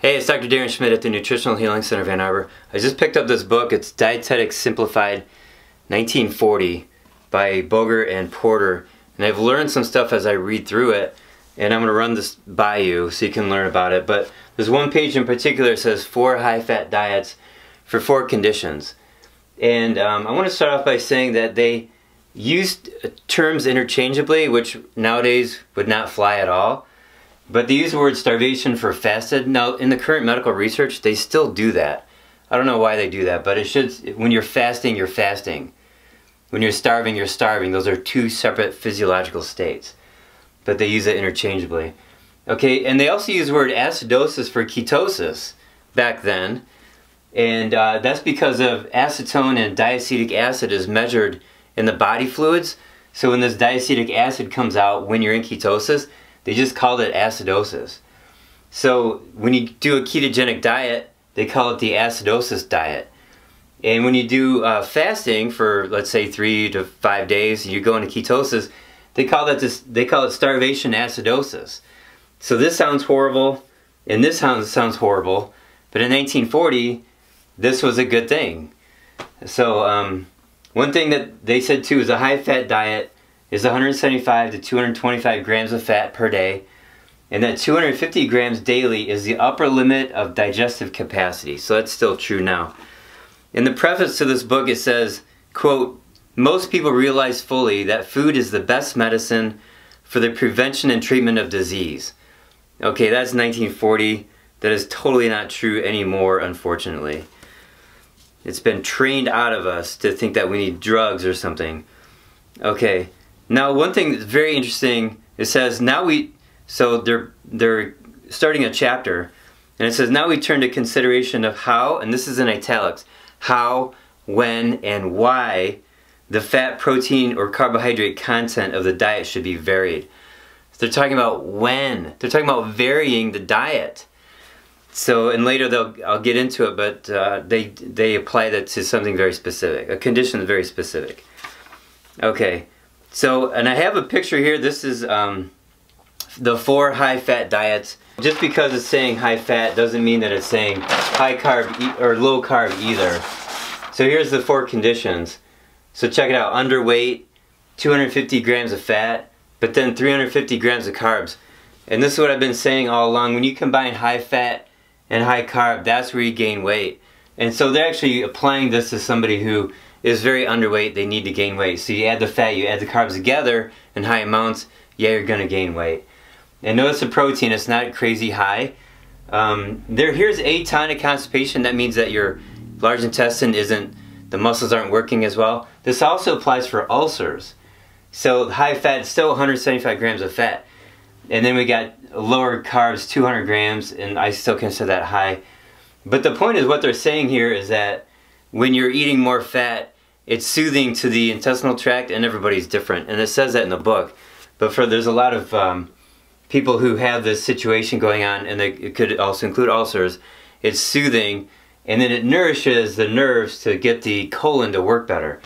Hey, it's Dr. Darren Schmidt at the Nutritional Healing Center of Ann Arbor. I just picked up this book. It's Dietetics Simplified 1940 by Boger and Porter. And I've learned some stuff as I read through it. And I'm going to run this by you so you can learn about it. But there's one page in particular that says 4 high-fat diets for 4 conditions. And I want to start off by saying that they used terms interchangeably, which nowadays would not fly at all. But they use the word starvation for fasted. Now, in the current medical research, they still do that. I don't know why they do that, but it should. When you're fasting, you're fasting. When you're starving, you're starving. Those are 2 separate physiological states. But they use it interchangeably. Okay, and they also use the word acidosis for ketosis back then. And that's because of acetone and diacetic acid is measured in the body fluids. So when this diacetic acid comes out when you're in ketosis, they just called it acidosis. So when you do a ketogenic diet, they call it the acidosis diet. And when you do fasting for, let's say, 3 to 5 days, you go into ketosis, they call it starvation acidosis. So this sounds horrible, and this sounds horrible, but in 1940, this was a good thing. So one thing that they said too is a high-fat diet is 175 to 225 grams of fat per day, and that 250 grams daily is the upper limit of digestive capacity. So that's still true now. In the preface to this book it says, quote, "Most people realize fully that food is the best medicine for the prevention and treatment of disease." Okay, that's 1940. That is totally not true anymore, unfortunately. It's been trained out of us to think that we need drugs or something. Okay. Now, one thing that's very interesting, it says so they're starting a chapter, and it says now we turn to consideration of how, and this is in italics, how, when, and why the fat, protein, or carbohydrate content of the diet should be varied. So they're talking about when. They're talking about varying the diet. So, and later I'll get into it, but they apply that to something very specific, a condition very specific. Okay. So, and I have a picture here. This is the 4 high-fat diets. Just because it's saying high-fat doesn't mean that it's saying high-carb or low-carb either. So here's the 4 conditions. So check it out. Underweight, 250 grams of fat, but then 350 grams of carbs. And this is what I've been saying all along. When you combine high-fat and high-carb, that's where you gain weight. And so they're actually applying this to somebody who is very underweight, they need to gain weight. So you add the fat, you add the carbs together in high amounts, yeah, you're going to gain weight. And notice the protein, it's not crazy high. Here's atonic constipation. That means that your large intestine the muscles aren't working as well. This also applies for ulcers. So high fat, still 175 grams of fat. And then we got lower carbs, 200 grams, and I still consider that high. But the point is, what they're saying here is that when you're eating more fat, it's soothing to the intestinal tract, and everybody's different. And it says that in the book. But there's a lot of people who have this situation going on, and it could also include ulcers. It's soothing, and then it nourishes the nerves to get the colon to work better.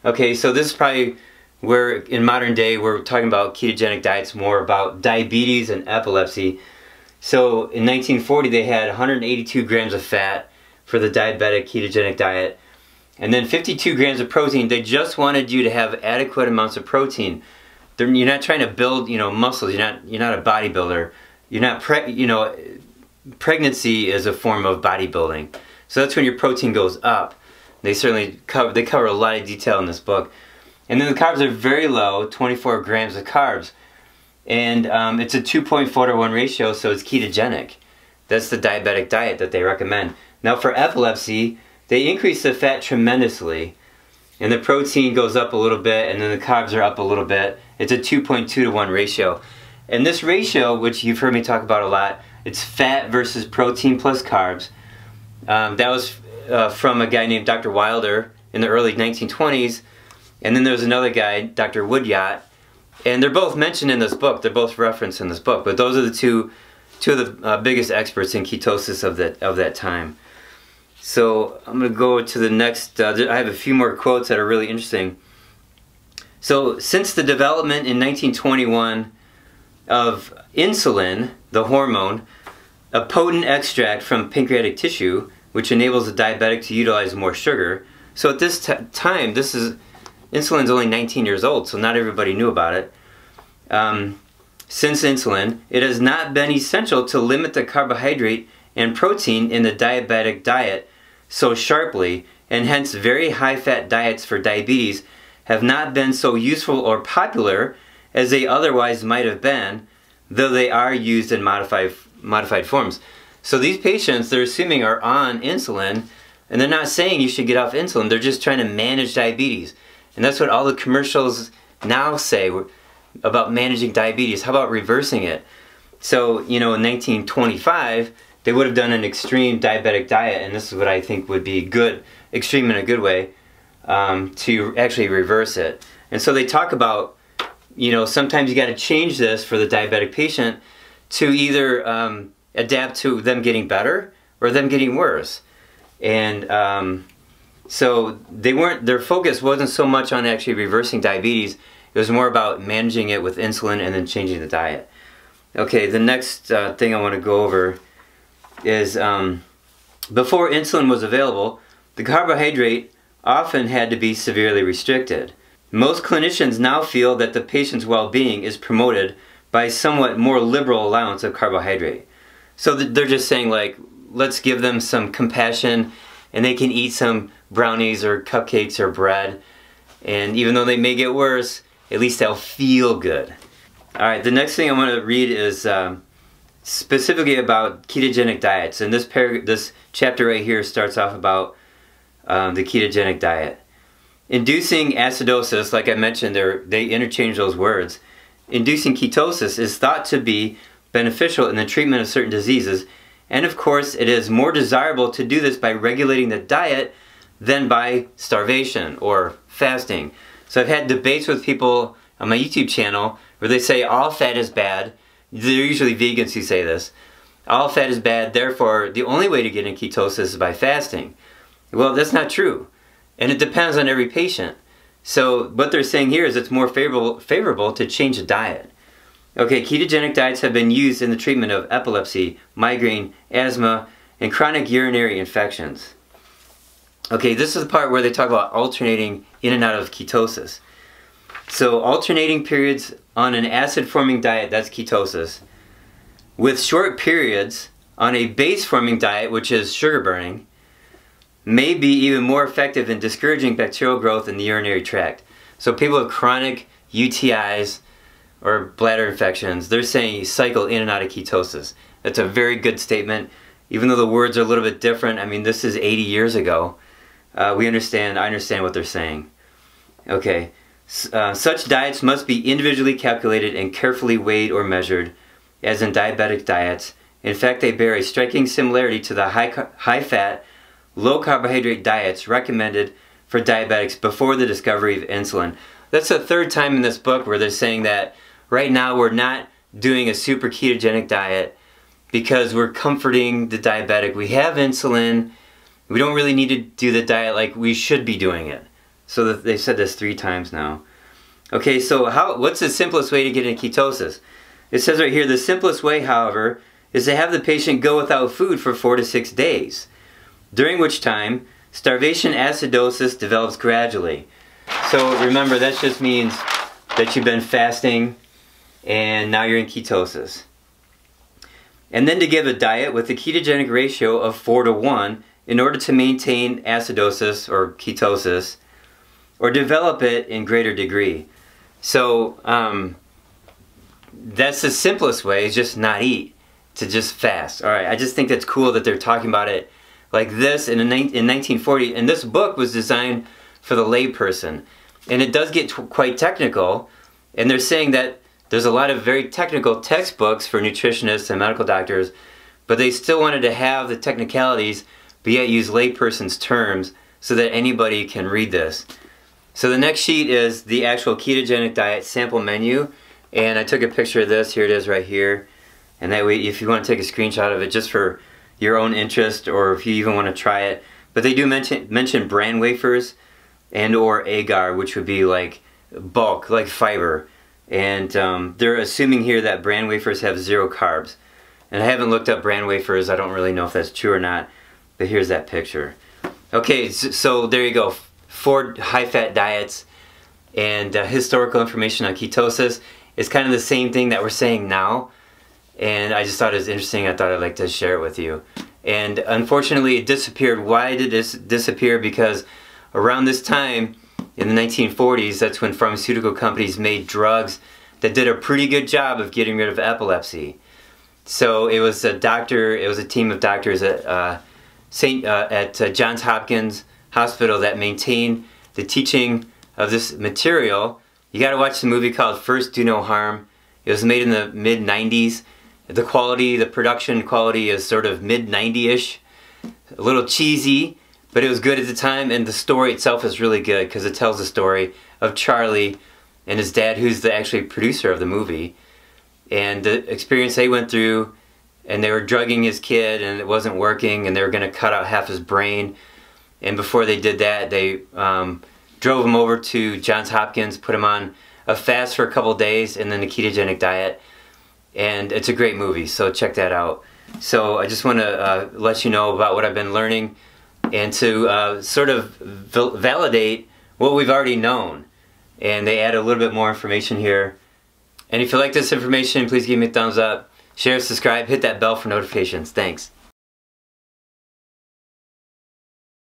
Okay, so this is probably where in modern day we're talking about ketogenic diets more about diabetes and epilepsy. So in 1940 they had 182 grams of fat for the diabetic ketogenic diet, and then 52 grams of protein. They just wanted you to have adequate amounts of protein. You're not trying to build, muscles. You're not a bodybuilder. You're not pregnancy is a form of bodybuilding. So that's when your protein goes up. They cover a lot of detail in this book. And then the carbs are very low, 24 grams of carbs. And it's a 2.4 to 1 ratio, so it's ketogenic. That's the diabetic diet that they recommend. Now for epilepsy, they increase the fat tremendously, and the protein goes up a little bit, and then the carbs are up a little bit. It's a 2.2 to 1 ratio. And this ratio, which you've heard me talk about a lot, it's fat versus protein plus carbs. That was from a guy named Dr. Wilder in the early 1920s, and then there was another guy, Dr. Woodyard, and they're both mentioned in this book. They're both referenced in this book, but those are the two of the biggest experts in ketosis of that time. So I'm going to go to the next. I have a few more quotes that are really interesting. So since the development in 1921 of insulin, the hormone, a potent extract from pancreatic tissue, which enables the diabetic to utilize more sugar. So at this time, insulin's only 19 years old, so not everybody knew about it. Since insulin, it has not been essential to limit the carbohydrate and protein in the diabetic diet so sharply, and hence very high-fat diets for diabetes have not been so useful or popular as they otherwise might have been, though they are used in modified forms. So these patients, they're assuming, are on insulin, and they're not saying you should get off insulin. They're just trying to manage diabetes. And that's what all the commercials now say about managing diabetes. How about reversing it? So, you know, in 1925, they would have done an extreme diabetic diet, and this is what I think would be good, extreme in a good way, to actually reverse it. And so they talk about, you know, sometimes you got to change this for the diabetic patient to either adapt to them getting better or them getting worse. And so their focus wasn't so much on actually reversing diabetes. It was more about managing it with insulin and then changing the diet. Okay, the next thing I want to go over is before insulin was available, the carbohydrate often had to be severely restricted. Most clinicians now feel that the patient's well-being is promoted by a somewhat more liberal allowance of carbohydrate. So they're just saying, like, let's give them some compassion and they can eat some brownies or cupcakes or bread, and even though they may get worse, at least they'll feel good. Alright, the next thing I want to read is specifically about ketogenic diets, and this chapter right here starts off about the ketogenic diet. Inducing acidosis, like I mentioned, they interchange those words. Inducing ketosis is thought to be beneficial in the treatment of certain diseases, and of course it is more desirable to do this by regulating the diet than by starvation or fasting. So I've had debates with people on my YouTube channel where they say all fat is bad. They're usually vegans who say this. All fat is bad, therefore the only way to get in ketosis is by fasting. Well, that's not true. And it depends on every patient. So what they're saying here is it's more favorable to change the diet. Okay, ketogenic diets have been used in the treatment of epilepsy, migraine, asthma, and chronic urinary infections. Okay, this is the part where they talk about alternating in and out of ketosis. So alternating periods on an acid-forming diet, that's ketosis, with short periods on a base-forming diet, which is sugar burning, may be even more effective in discouraging bacterial growth in the urinary tract. So people with chronic UTIs or bladder infections, they're saying you cycle in and out of ketosis. That's a very good statement. Even though the words are a little bit different, I mean, this is 80 years ago. I understand what they're saying. Okay, such diets must be individually calculated and carefully weighed or measured, as in diabetic diets. In fact, they bear a striking similarity to the high-fat, low-carbohydrate diets recommended for diabetics before the discovery of insulin. That's the third time in this book where they're saying that right now we're not doing a super ketogenic diet because we're comforting the diabetic. We have insulin. We don't really need to do the diet like we should be doing it. So they've said this 3 times now. Okay, so what's the simplest way to get into ketosis? It says right here, the simplest way, however, is to have the patient go without food for 4 to 6 days, during which time starvation acidosis develops gradually. So remember, that just means that you've been fasting and now you're in ketosis. And then to give a diet with a ketogenic ratio of 4 to 1 in order to maintain acidosis or ketosis, or develop it in greater degree. So that's the simplest way, is just not eat, to just fast. Alright, I just think that's cool that they're talking about it like this in 1940, and this book was designed for the lay person. And it does get quite technical, and they're saying that there's a lot of very technical textbooks for nutritionists and medical doctors, but they still wanted to have the technicalities, but yet use layperson's terms so that anybody can read this. So the next sheet is the actual ketogenic diet sample menu, and I took a picture of this. Here it is right here, and that way if you want to take a screenshot of it just for your own interest, or if you even want to try it. But they do mention bran wafers and or agar, which would be like bulk, like fiber, and they're assuming here that bran wafers have 0 carbs. And I haven't looked up bran wafers. I don't really know if that's true or not, but here's that picture. Okay, so there you go. 4 high-fat diets and historical information on ketosis. It's kind of the same thing that we're saying now, and I just thought it was interesting. I thought I'd like to share it with you. And unfortunately, it disappeared. Why did this disappear? Because around this time, in the 1940s, that's when pharmaceutical companies made drugs that did a pretty good job of getting rid of epilepsy. So it was a team of doctors at Johns Hopkins Hospital that maintained the teaching of this material. You got to watch the movie called First Do No Harm. It was made in the mid-90s. The production quality is sort of mid-90-ish. A little cheesy, but it was good at the time, and the story itself is really good because it tells the story of Charlie and his dad, who's the actually producer of the movie, and the experience they went through, and they were drugging his kid and it wasn't working, and they were going to cut out half his brain. And before they did that, they drove him over to Johns Hopkins, put him on a fast for a couple days, and then a ketogenic diet. And it's a great movie, so check that out. So I just want to let you know about what I've been learning, and to sort of validate what we've already known. And they add a little bit more information here. And if you like this information, please give me a thumbs up, share, subscribe, hit that bell for notifications. Thanks.